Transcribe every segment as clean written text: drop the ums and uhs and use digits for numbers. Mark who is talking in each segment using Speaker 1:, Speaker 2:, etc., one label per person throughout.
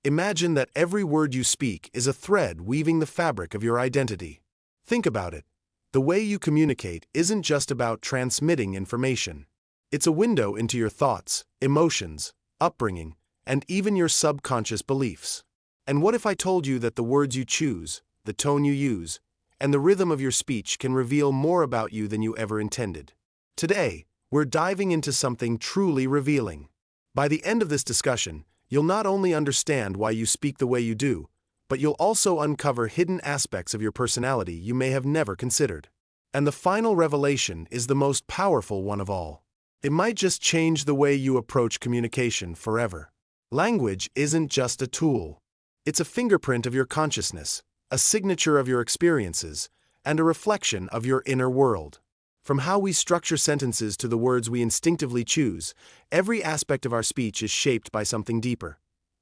Speaker 1: Imagine that every word you speak is a thread weaving the fabric of your identity. Think about it. The way you communicate isn't just about transmitting information. It's a window into your thoughts, emotions, upbringing, and even your subconscious beliefs. And what if I told you that the words you choose, the tone you use, and the rhythm of your speech can reveal more about you than you ever intended? Today, we're diving into something truly revealing. By the end of this discussion, you'll not only understand why you speak the way you do, but you'll also uncover hidden aspects of your personality you may have never considered. And the final revelation is the most powerful one of all. It might just change the way you approach communication forever. Language isn't just a tool. It's a fingerprint of your consciousness, a signature of your experiences, and a reflection of your inner world. From how we structure sentences to the words we instinctively choose, every aspect of our speech is shaped by something deeper.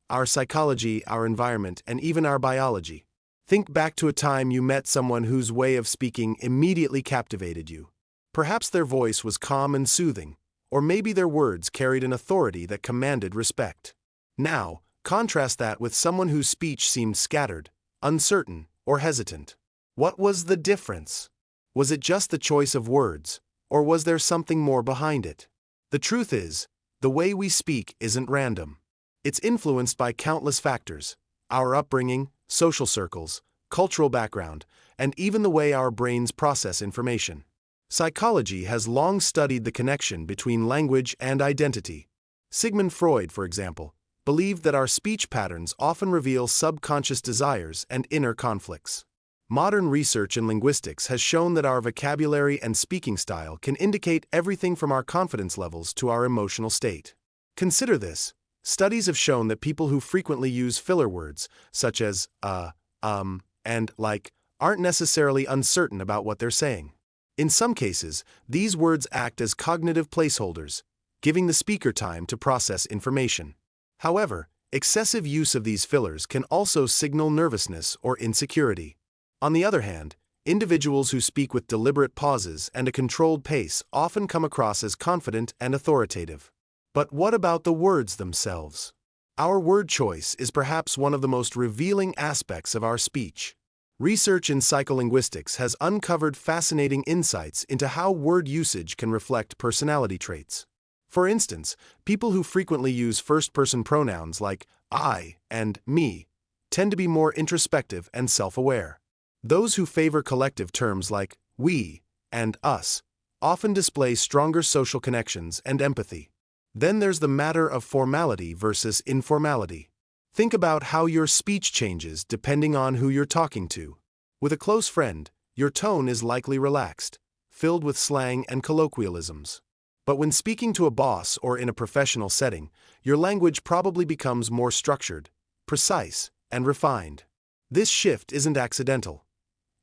Speaker 1: Our psychology, our environment, and even our biology. Think back to a time you met someone whose way of speaking immediately captivated you. Perhaps their voice was calm and soothing, or maybe their words carried an authority that commanded respect. Now, contrast that with someone whose speech seemed scattered, uncertain, or hesitant. What was the difference? Was it just the choice of words, or was there something more behind it? The truth is, the way we speak isn't random. It's influenced by countless factors: our upbringing, social circles, cultural background, and even the way our brains process information. Psychology has long studied the connection between language and identity. Sigmund Freud, for example, believed that our speech patterns often reveal subconscious desires and inner conflicts. Modern research in linguistics has shown that our vocabulary and speaking style can indicate everything from our confidence levels to our emotional state. Consider this. Studies have shown that people who frequently use filler words, such as and like, aren't necessarily uncertain about what they're saying. In some cases, these words act as cognitive placeholders, giving the speaker time to process information. However, excessive use of these fillers can also signal nervousness or insecurity. On the other hand, individuals who speak with deliberate pauses and a controlled pace often come across as confident and authoritative. But what about the words themselves? Our word choice is perhaps one of the most revealing aspects of our speech. Research in psycholinguistics has uncovered fascinating insights into how word usage can reflect personality traits. For instance, people who frequently use first-person pronouns like I and me tend to be more introspective and self-aware. Those who favor collective terms like we and us often display stronger social connections and empathy. Then there's the matter of formality versus informality. Think about how your speech changes depending on who you're talking to. With a close friend, your tone is likely relaxed, filled with slang and colloquialisms. But when speaking to a boss or in a professional setting, your language probably becomes more structured, precise, and refined. This shift isn't accidental.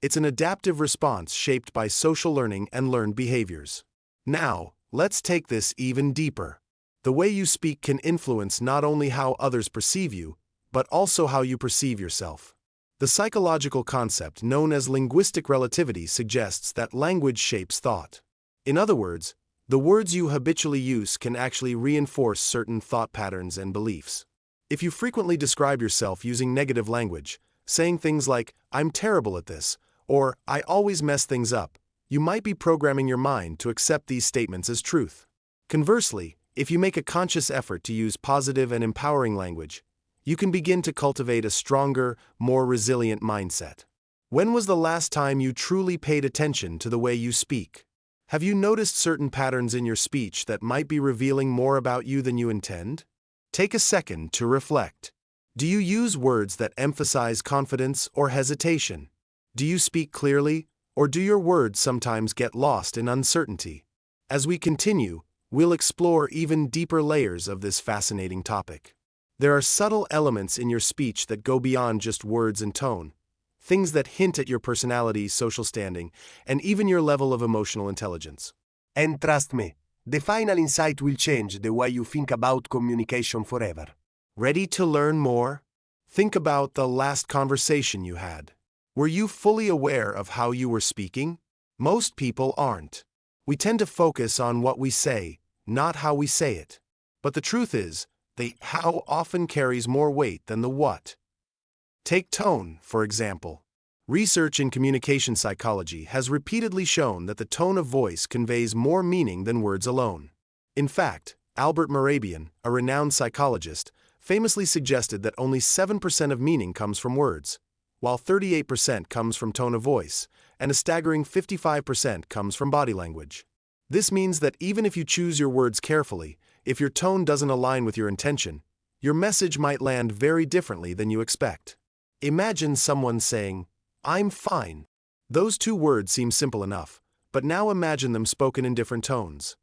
Speaker 1: It's an adaptive response shaped by social learning and learned behaviors. Now, let's take this even deeper. The way you speak can influence not only how others perceive you, but also how you perceive yourself. The psychological concept known as linguistic relativity suggests that language shapes thought. In other words, the words you habitually use can actually reinforce certain thought patterns and beliefs. If you frequently describe yourself using negative language, saying things like, "I'm terrible at this," or "I always mess things up," you might be programming your mind to accept these statements as truth. Conversely, if you make a conscious effort to use positive and empowering language, you can begin to cultivate a stronger, more resilient mindset. When was the last time you truly paid attention to the way you speak? Have you noticed certain patterns in your speech that might be revealing more about you than you intend? Take a second to reflect. Do you use words that emphasize confidence or hesitation? Do you speak clearly, or do your words sometimes get lost in uncertainty? As we continue, we'll explore even deeper layers of this fascinating topic. There are subtle elements in your speech that go beyond just words and tone, things that hint at your personality, social standing, and even your level of emotional intelligence. And trust me, the final insight will change the way you think about communication forever. Ready to learn more? Think about the last conversation you had. Were you fully aware of how you were speaking? Most people aren't. We tend to focus on what we say, not how we say it. But the truth is, The how often carries more weight than the what. Take tone, for example. Research in communication psychology has repeatedly shown that the tone of voice conveys more meaning than words alone. In fact, Albert Mehrabian, a renowned psychologist, famously suggested that only 7% of meaning comes from words, while 38% comes from tone of voice, and a staggering 55% comes from body language. This means that even if you choose your words carefully, if your tone doesn't align with your intention, your message might land very differently than you expect. Imagine someone saying, "I'm fine." Those two words seem simple enough, but now imagine them spoken in different tones.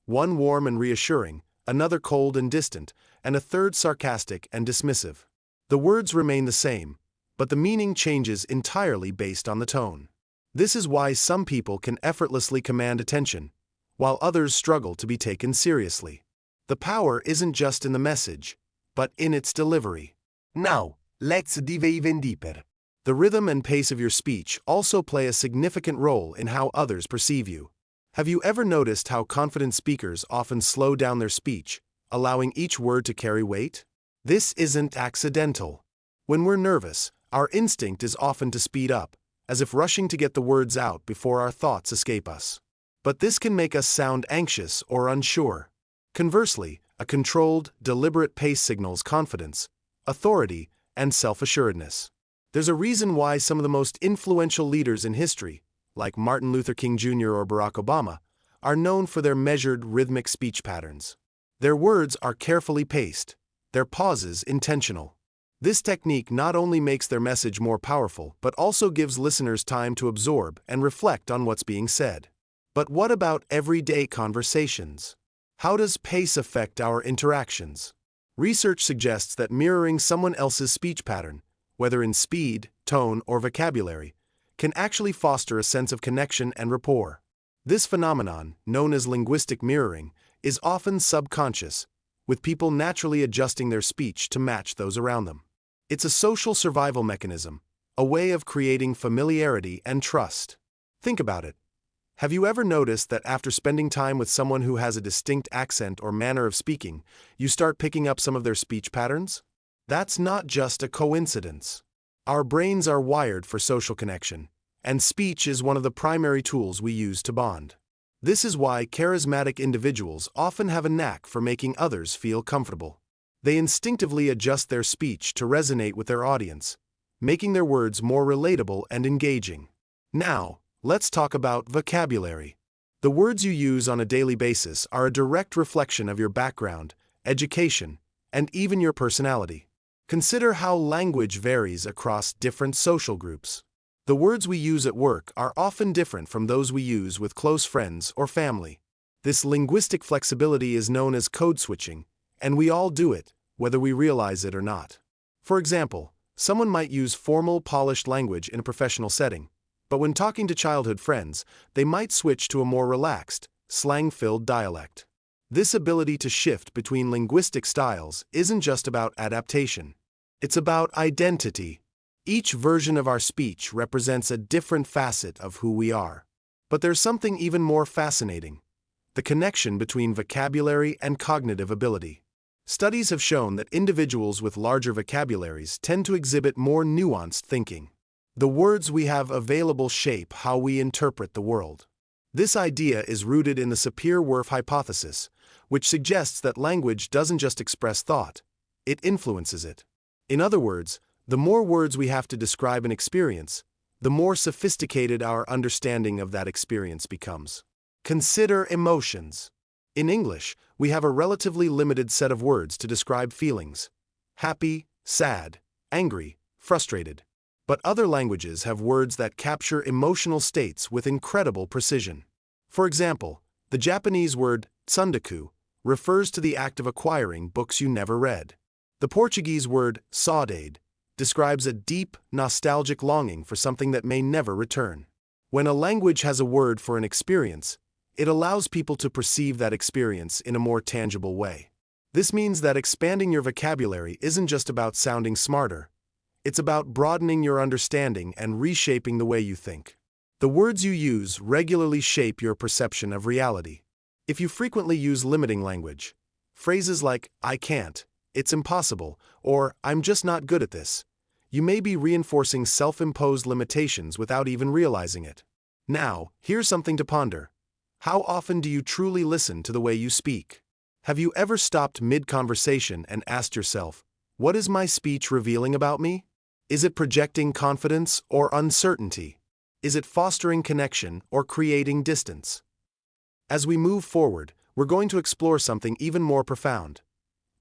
Speaker 1: One warm and reassuring, another cold and distant, and a third sarcastic and dismissive. The words remain the same, but the meaning changes entirely based on the tone. This is why some people can effortlessly command attention, while others struggle to be taken seriously. The power isn't just in the message, but in its delivery. Now, let's dive even deeper. The rhythm and pace of your speech also play a significant role in how others perceive you. Have you ever noticed how confident speakers often slow down their speech, allowing each word to carry weight? This isn't accidental. When we're nervous, our instinct is often to speed up, as if rushing to get the words out before our thoughts escape us. But this can make us sound anxious or unsure. Conversely, a controlled, deliberate pace signals confidence, authority, and self-assuredness. There's a reason why some of the most influential leaders in history, like Martin Luther King Jr. or Barack Obama, are known for their measured, rhythmic speech patterns. Their words are carefully paced, their pauses intentional. This technique not only makes their message more powerful, but also gives listeners time to absorb and reflect on what's being said. But what about everyday conversations? How does pace affect our interactions? Research suggests that mirroring someone else's speech pattern, whether in speed, tone, or vocabulary, can actually foster a sense of connection and rapport. This phenomenon, known as linguistic mirroring, is often subconscious, with people naturally adjusting their speech to match those around them. It's a social survival mechanism, a way of creating familiarity and trust. Think about it. Have you ever noticed that after spending time with someone who has a distinct accent or manner of speaking, you start picking up some of their speech patterns? That's not just a coincidence. Our brains are wired for social connection, and speech is one of the primary tools we use to bond. This is why charismatic individuals often have a knack for making others feel comfortable. They instinctively adjust their speech to resonate with their audience, making their words more relatable and engaging. Now, let's talk about vocabulary. The words you use on a daily basis are a direct reflection of your background, education, and even your personality. Consider how language varies across different social groups. The words we use at work are often different from those we use with close friends or family. This linguistic flexibility is known as code switching, and we all do it, whether we realize it or not. For example, someone might use formal, polished language in a professional setting, but when talking to childhood friends, they might switch to a more relaxed, slang-filled dialect. This ability to shift between linguistic styles isn't just about adaptation. It's about identity. Each version of our speech represents a different facet of who we are. But there's something even more fascinating: the connection between vocabulary and cognitive ability. Studies have shown that individuals with larger vocabularies tend to exhibit more nuanced thinking. The words we have available shape how we interpret the world. This idea is rooted in the Sapir-Whorf hypothesis, which suggests that language doesn't just express thought, it influences it. In other words, the more words we have to describe an experience, the more sophisticated our understanding of that experience becomes. Consider emotions. In English, we have a relatively limited set of words to describe feelings: happy, sad, angry, frustrated. But other languages have words that capture emotional states with incredible precision. For example, the Japanese word tsundoku refers to the act of acquiring books you never read. The Portuguese word saudade describes a deep, nostalgic longing for something that may never return. When a language has a word for an experience, it allows people to perceive that experience in a more tangible way. This means that expanding your vocabulary isn't just about sounding smarter. It's about broadening your understanding and reshaping the way you think. The words you use regularly shape your perception of reality. If you frequently use limiting language, phrases like "I can't," "It's impossible," or "I'm just not good at this." You may be reinforcing self-imposed limitations without even realizing it. Now, here's something to ponder. How often do you truly listen to the way you speak? Have you ever stopped mid-conversation and asked yourself, what is my speech revealing about me? Is it projecting confidence or uncertainty? Is it fostering connection or creating distance? As we move forward, we're going to explore something even more profound: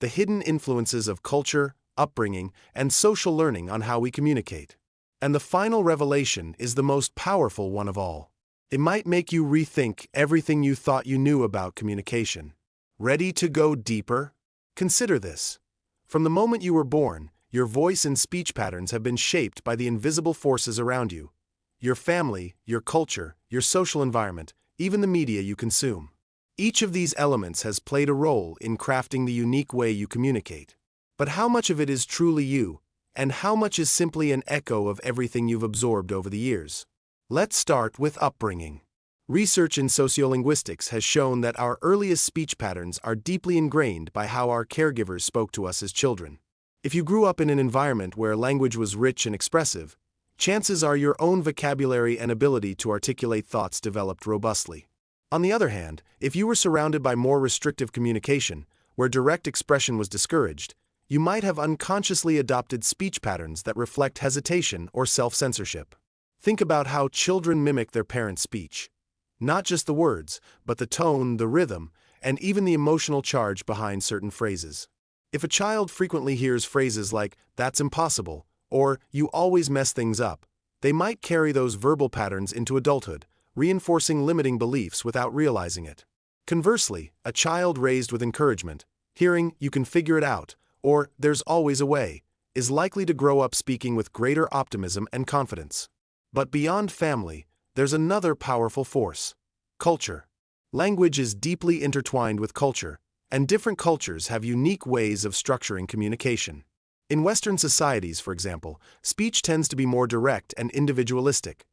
Speaker 1: the hidden influences of culture, upbringing, and social learning on how we communicate. And the final revelation is the most powerful one of all. It might make you rethink everything you thought you knew about communication. Ready to go deeper? Consider this. From the moment you were born, your voice and speech patterns have been shaped by the invisible forces around you: your family, your culture, your social environment, even the media you consume. Each of these elements has played a role in crafting the unique way you communicate. But how much of it is truly you, and how much is simply an echo of everything you've absorbed over the years? Let's start with upbringing. Research in sociolinguistics has shown that our earliest speech patterns are deeply ingrained by how our caregivers spoke to us as children. If you grew up in an environment where language was rich and expressive, chances are your own vocabulary and ability to articulate thoughts developed robustly. On the other hand, if you were surrounded by more restrictive communication, where direct expression was discouraged, you might have unconsciously adopted speech patterns that reflect hesitation or self-censorship. Think about how children mimic their parents' speech. Not just the words, but the tone, the rhythm, and even the emotional charge behind certain phrases. If a child frequently hears phrases like, "That's impossible," or "You always mess things up," they might carry those verbal patterns into adulthood, reinforcing limiting beliefs without realizing it. Conversely, a child raised with encouragement, hearing "You can figure it out," or "There's always a way," is likely to grow up speaking with greater optimism and confidence. But beyond family, there's another powerful force: culture. Language is deeply intertwined with culture, and different cultures have unique ways of structuring communication. In Western societies, for example, speech tends to be more direct and individualistic.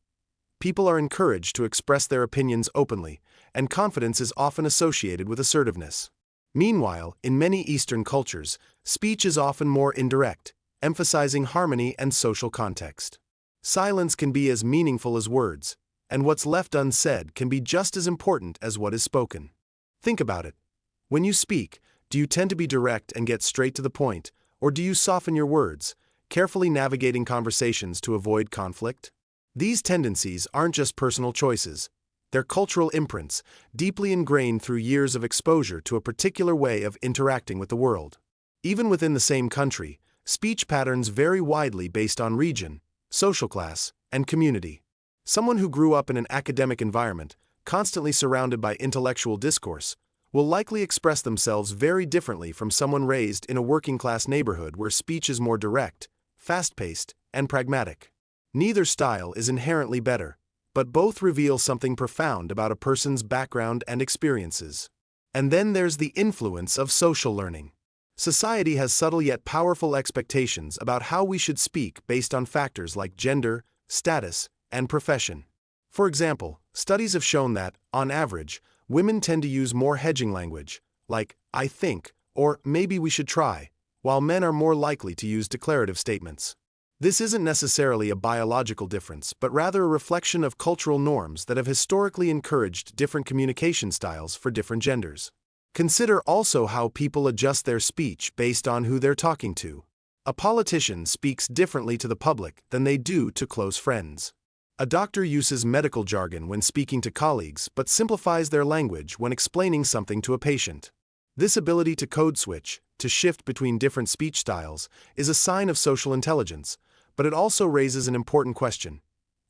Speaker 1: People are encouraged to express their opinions openly, and confidence is often associated with assertiveness. Meanwhile, in many Eastern cultures, speech is often more indirect, emphasizing harmony and social context. Silence can be as meaningful as words, and what's left unsaid can be just as important as what is spoken. Think about it. When you speak, do you tend to be direct and get straight to the point, or do you soften your words, carefully navigating conversations to avoid conflict? These tendencies aren't just personal choices. They're cultural imprints, deeply ingrained through years of exposure to a particular way of interacting with the world. Even within the same country, speech patterns vary widely based on region, social class, and community. Someone who grew up in an academic environment, constantly surrounded by intellectual discourse, will likely express themselves very differently from someone raised in a working-class neighborhood where speech is more direct, fast-paced, and pragmatic. Neither style is inherently better, but both reveal something profound about a person's background and experiences. And then there's the influence of social learning. Society has subtle yet powerful expectations about how we should speak based on factors like gender, status, and profession. For example, studies have shown that, on average, women tend to use more hedging language, like "I think," or "maybe we should try," while men are more likely to use declarative statements. This isn't necessarily a biological difference, but rather a reflection of cultural norms that have historically encouraged different communication styles for different genders. Consider also how people adjust their speech based on who they're talking to. A politician speaks differently to the public than they do to close friends. A doctor uses medical jargon when speaking to colleagues but simplifies their language when explaining something to a patient. This ability to code switch, to shift between different speech styles, is a sign of social intelligence, but it also raises an important question.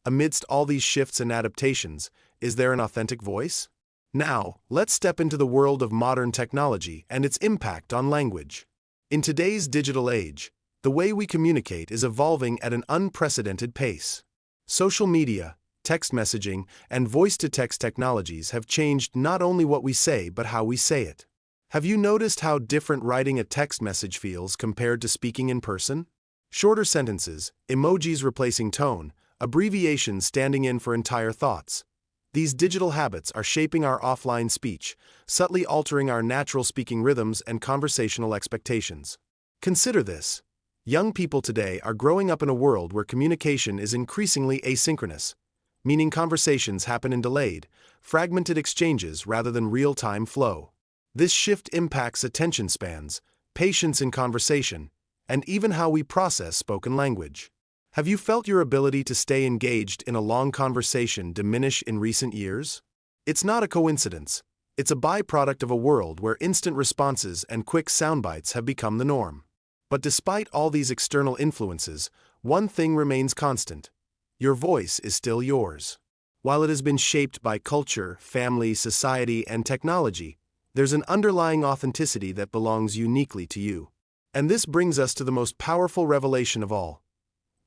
Speaker 1: Amidst all these shifts and adaptations, is there an authentic voice? Now, let's step into the world of modern technology and its impact on language. In today's digital age, the way we communicate is evolving at an unprecedented pace. Social media, text messaging, and voice-to-text technologies have changed not only what we say but how we say it. Have you noticed how different writing a text message feels compared to speaking in person? Shorter sentences, emojis replacing tone, abbreviations standing in for entire thoughts. These digital habits are shaping our offline speech, subtly altering our natural speaking rhythms and conversational expectations. Consider this. Young people today are growing up in a world where communication is increasingly asynchronous, meaning conversations happen in delayed, fragmented exchanges rather than real-time flow. This shift impacts attention spans, patience in conversation, and even how we process spoken language. Have you felt your ability to stay engaged in a long conversation diminish in recent years? It's not a coincidence. It's a byproduct of a world where instant responses and quick soundbites have become the norm. But despite all these external influences, one thing remains constant. Your voice is still yours. While it has been shaped by culture, family, society, and technology, there's an underlying authenticity that belongs uniquely to you. And this brings us to the most powerful revelation of all.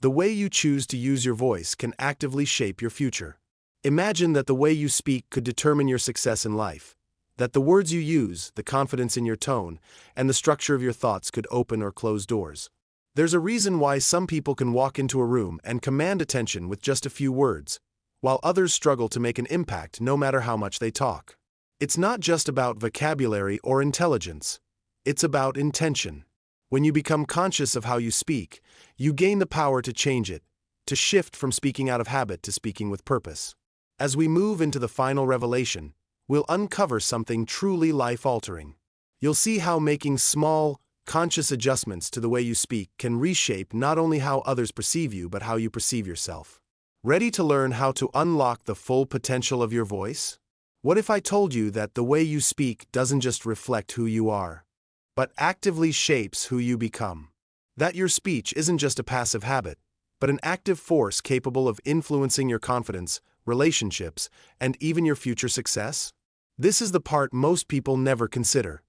Speaker 1: The way you choose to use your voice can actively shape your future. Imagine that the way you speak could determine your success in life. That the words you use, the confidence in your tone, and the structure of your thoughts could open or close doors. There's a reason why some people can walk into a room and command attention with just a few words, while others struggle to make an impact no matter how much they talk. It's not just about vocabulary or intelligence. It's about intention. When you become conscious of how you speak, you gain the power to change it, to shift from speaking out of habit to speaking with purpose. As we move into the final revelation, we'll uncover something truly life-altering. You'll see how making small, conscious adjustments to the way you speak can reshape not only how others perceive you but how you perceive yourself. Ready to learn how to unlock the full potential of your voice? What if I told you that the way you speak doesn't just reflect who you are, but actively shapes who you become? That your speech isn't just a passive habit, but an active force capable of influencing your confidence, relationships, and even your future success? This is the part most people never consider.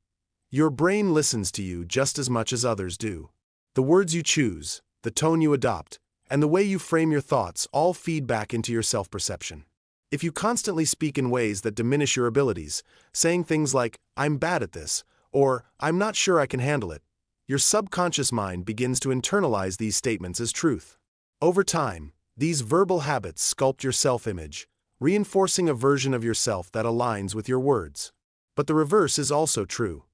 Speaker 1: Your brain listens to you just as much as others do. The words you choose, the tone you adopt, and the way you frame your thoughts all feed back into your self-perception. If you constantly speak in ways that diminish your abilities, saying things like, "I'm bad at this," or "I'm not sure I can handle it," your subconscious mind begins to internalize these statements as truth. Over time, these verbal habits sculpt your self-image, reinforcing a version of yourself that aligns with your words. But the reverse is also true.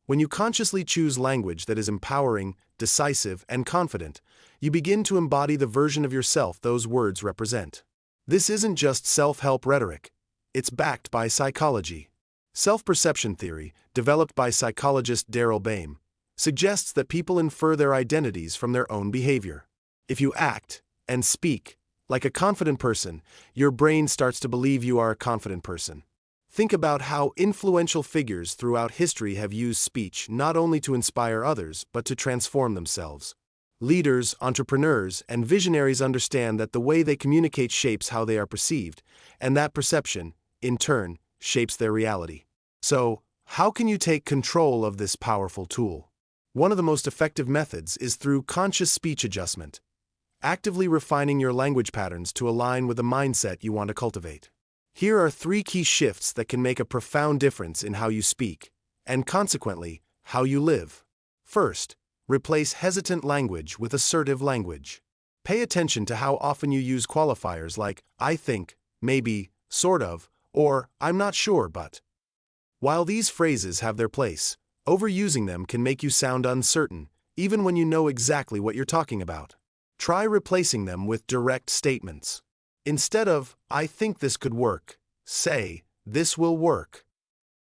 Speaker 1: When you consciously choose language that is empowering, decisive, and confident, you begin to embody the version of yourself those words represent. This isn't just self-help rhetoric. It's backed by psychology. Self-perception theory, developed by psychologist Daryl Baim, suggests that people infer their identities from their own behavior. If you act and speak like a confident person, your brain starts to believe you are a confident person. Think about how influential figures throughout history have used speech not only to inspire others but to transform themselves. Leaders, entrepreneurs, and visionaries understand that the way they communicate shapes how they are perceived, and that perception, in turn, shapes their reality. So, how can you take control of this powerful tool? One of the most effective methods is through conscious speech adjustment, actively refining your language patterns to align with the mindset you want to cultivate. Here are 3 key shifts that can make a profound difference in how you speak, and consequently, how you live. First, replace hesitant language with assertive language. Pay attention to how often you use qualifiers like "I think," "maybe," "sort of," or "I'm not sure but." While these phrases have their place, overusing them can make you sound uncertain, even when you know exactly what you're talking about. Try replacing them with direct statements. Instead of "I think this could work," say "this will work."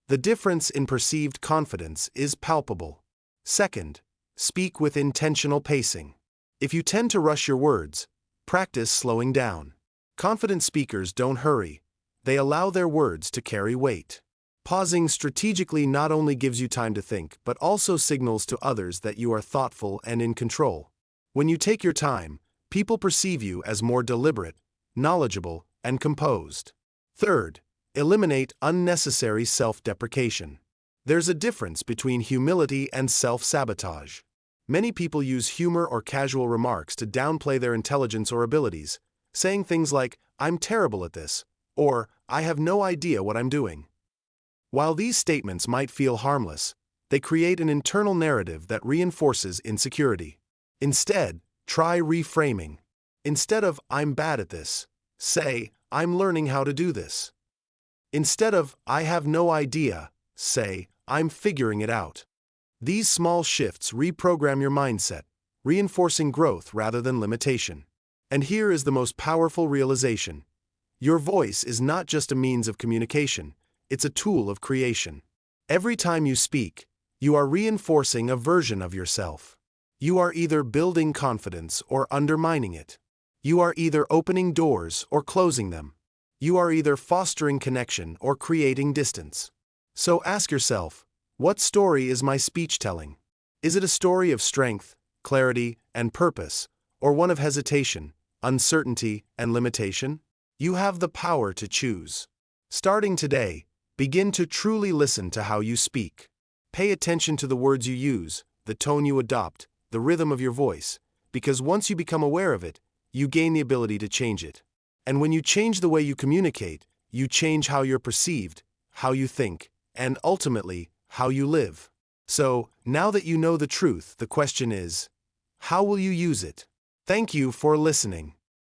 Speaker 1: The difference in perceived confidence is palpable. Second, speak with intentional pacing. If you tend to rush your words, practice slowing down. Confident speakers don't hurry. They allow their words to carry weight. Pausing strategically not only gives you time to think, but also signals to others that you are thoughtful and in control. When you take your time, people perceive you as more deliberate, knowledgeable, and composed. Third, eliminate unnecessary self-deprecation. There's a difference between humility and self-sabotage. Many people use humor or casual remarks to downplay their intelligence or abilities, saying things like, "I'm terrible at this," or "I have no idea what I'm doing." While these statements might feel harmless, they create an internal narrative that reinforces insecurity. Instead, try reframing. Instead of "I'm bad at this," say "I'm learning how to do this." Instead of "I have no idea," say "I'm figuring it out." These small shifts reprogram your mindset, reinforcing growth rather than limitation. And here is the most powerful realization. Your voice is not just a means of communication, it's a tool of creation. Every time you speak, you are reinforcing a version of yourself. You are either building confidence or undermining it. You are either opening doors or closing them. You are either fostering connection or creating distance. So ask yourself, what story is my speech telling? Is it a story of strength, clarity, and purpose, or one of hesitation, uncertainty, and limitation? You have the power to choose. Starting today, begin to truly listen to how you speak. Pay attention to the words you use, the tone you adopt, the rhythm of your voice, because once you become aware of it, you gain the ability to change it. And when you change the way you communicate, you change how you're perceived, how you think, and ultimately, how you live. So, now that you know the truth, the question is, how will you use it? Thank you for listening.